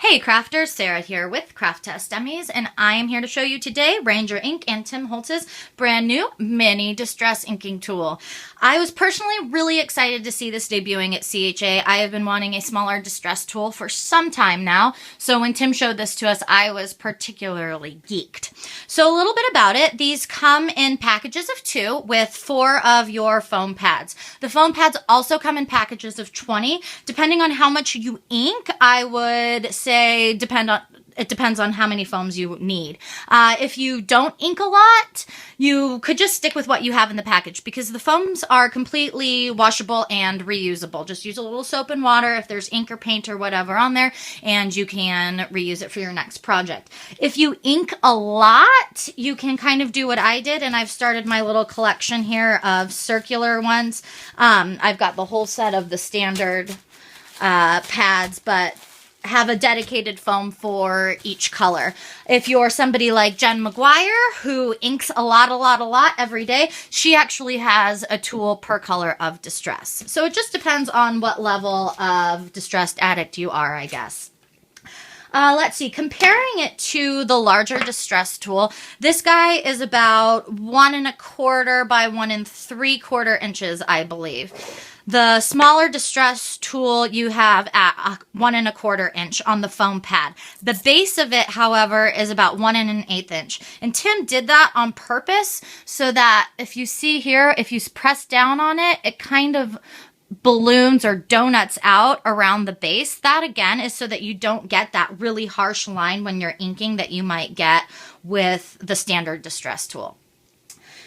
Hey crafters, Sarah here with Craft Test Dummies, and I am here to show you today Ranger Ink and Tim Holtz's brand new mini distress inking tool. I was personally really excited to see this debuting at CHA. I have been wanting a smaller distress tool for some time now, so when Tim showed this to us, I was particularly geeked. So a little bit about it. These come in packages of 2 with 4 of your foam pads. The foam pads also come in packages of 20. Depending on how much you ink, I would say it depends on how many foams you need. If you don't ink a lot, you could just stick with what you have in the package because the foams are completely washable and reusable. Just use a little soap and water if there's ink or paint or whatever on there, and you can reuse it for your next project. If you ink a lot, you can kind of do what I did, and I've started my little collection here of circular ones. I've got the whole set of the standard pads, but have a dedicated foam for each color. If you're somebody like Jen McGuire who inks a lot every day, she actually has a tool per color of distress. So it just depends on what level of distressed addict you are, I guess. Let's see, comparing it to the larger distress tool, this guy is about 1 1/4 by 1 3/4 inches, I believe. The smaller distress tool you have at 1 1/4 inch on the foam pad. The base of it, however, is about 1 1/8 inch. And Tim did that on purpose so that if you see here, if you press down on it, it kind of balloons or donuts out around the base. That again is so that you don't get that really harsh line when you're inking that you might get with the standard distress tool.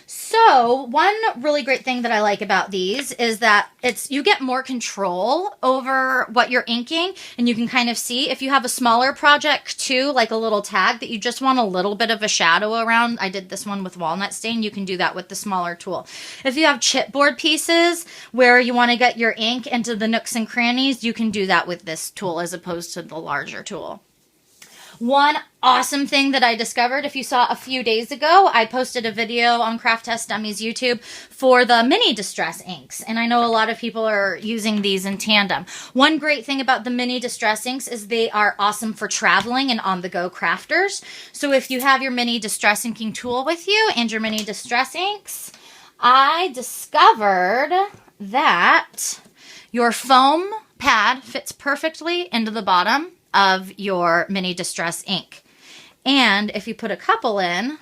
So one really great thing that I like about these is that you get more control over what you're inking, and you can kind of see if you have a smaller project too, like a little tag that you just want a little bit of a shadow around. I did this one with walnut stain. You can do that with the smaller tool. If you have chipboard pieces where you want to get your ink into the nooks and crannies, you can do that with this tool as opposed to the larger tool. One awesome thing that I discovered, if you saw a few days ago, I posted a video on Craft Test Dummies YouTube for the mini distress inks. And I know a lot of people are using these in tandem. One great thing about the mini distress inks is they are awesome for traveling and on-the-go crafters. So if you have your mini distress inking tool with you and your mini distress inks, I discovered that your foam pad fits perfectly into the bottom of your mini distress ink. And if you put a couple in,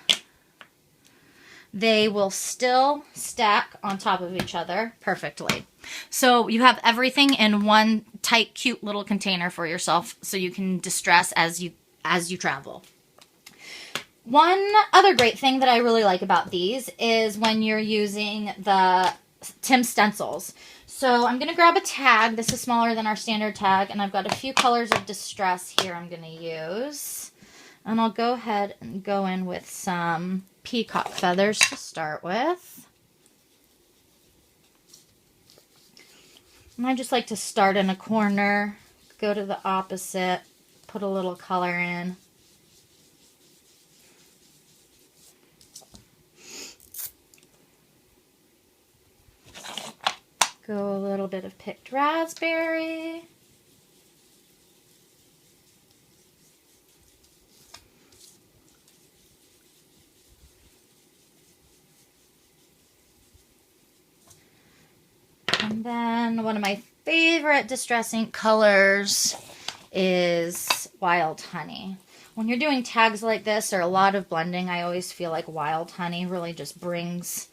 they will still stack on top of each other perfectly. So you have everything in one tight, cute little container for yourself so you can distress as you travel. One other great thing that I really like about these is when you're using the Tim stencils. So I'm going to grab a tag. This is smaller than our standard tag, and I've got a few colors of distress here I'm going to use. And I'll go ahead and go in with some peacock feathers to start with. And I just like to start in a corner, go to the opposite, put a little color in. Go a little bit of picked raspberry. And then one of my favorite distress ink colors is Wild Honey. When you're doing tags like this or a lot of blending, I always feel like Wild Honey really just brings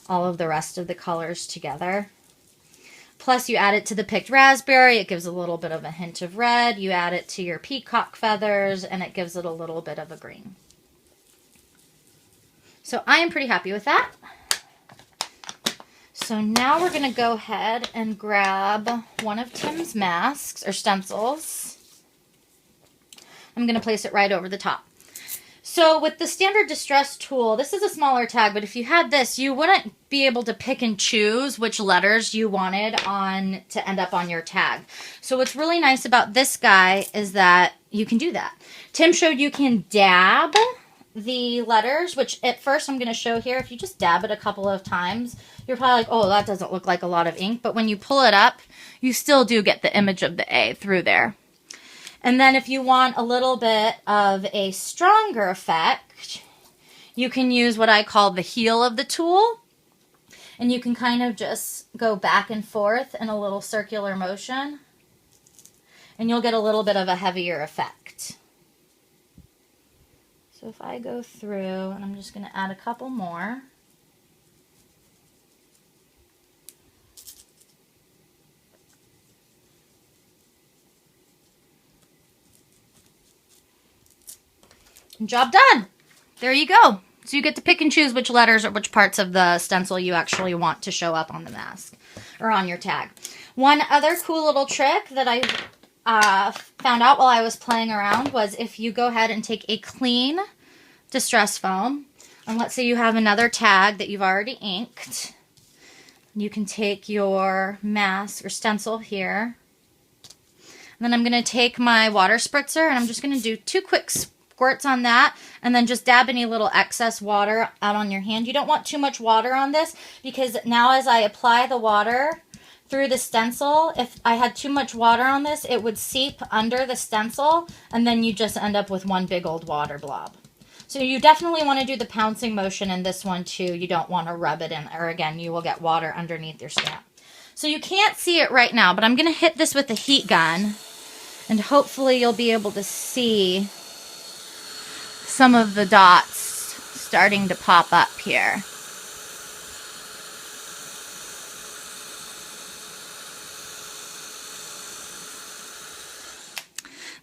all of the rest of the colors together. Plus, you add it to the picked raspberry, it gives a little bit of a hint of red. You add it to your peacock feathers, and it gives it a little bit of a green. So I am pretty happy with that. So now we're going to go ahead and grab one of Tim's masks, or stencils. I'm going to place it right over the top. So with the standard distress tool, this is a smaller tag, but if you had this, you wouldn't be able to pick and choose which letters you wanted to end up on your tag. So what's really nice about this guy is that you can do that. Tim showed you can dab the letters, which at first I'm going to show here. If you just dab it a couple of times, you're probably like, oh, that doesn't look like a lot of ink. But when you pull it up, you still do get the image of the A through there. And then if you want a little bit of a stronger effect, you can use what I call the heel of the tool. And you can kind of just go back and forth in a little circular motion. And you'll get a little bit of a heavier effect. So if I go through, and I'm just going to add a couple more. And job done. There you go. So you get to pick and choose which letters or which parts of the stencil you actually want to show up on the mask or on your tag. One other cool little trick that I found out while I was playing around was if you go ahead and take a clean distress foam, and let's say you have another tag that you've already inked, you can take your mask or stencil here, and then I'm going to take my water spritzer and I'm just going to do 2 quick squirts on that, and then just dab any little excess water out on your hand. You don't want too much water on this, because now as I apply the water through the stencil, if I had too much water on this, it would seep under the stencil, and then you just end up with one big old water blob. So you definitely want to do the pouncing motion in this one too. You don't want to rub it in, or again, you will get water underneath your stamp. So you can't see it right now, but I'm going to hit this with a heat gun, and hopefully you'll be able to see some of the dots starting to pop up here.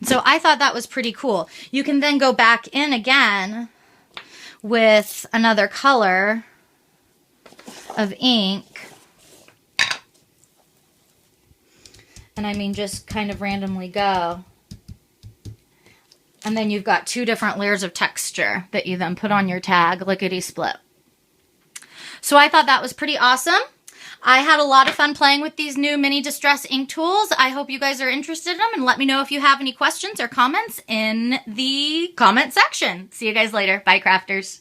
So I thought that was pretty cool. You can then go back in again with another color of ink. And I mean, just kind of randomly go. And then you've got 2 different layers of texture that you then put on your tag, lickety-split. So I thought that was pretty awesome. I had a lot of fun playing with these new mini distress ink tools. I hope you guys are interested in them, and let me know if you have any questions or comments in the comment section. See you guys later. Bye, crafters.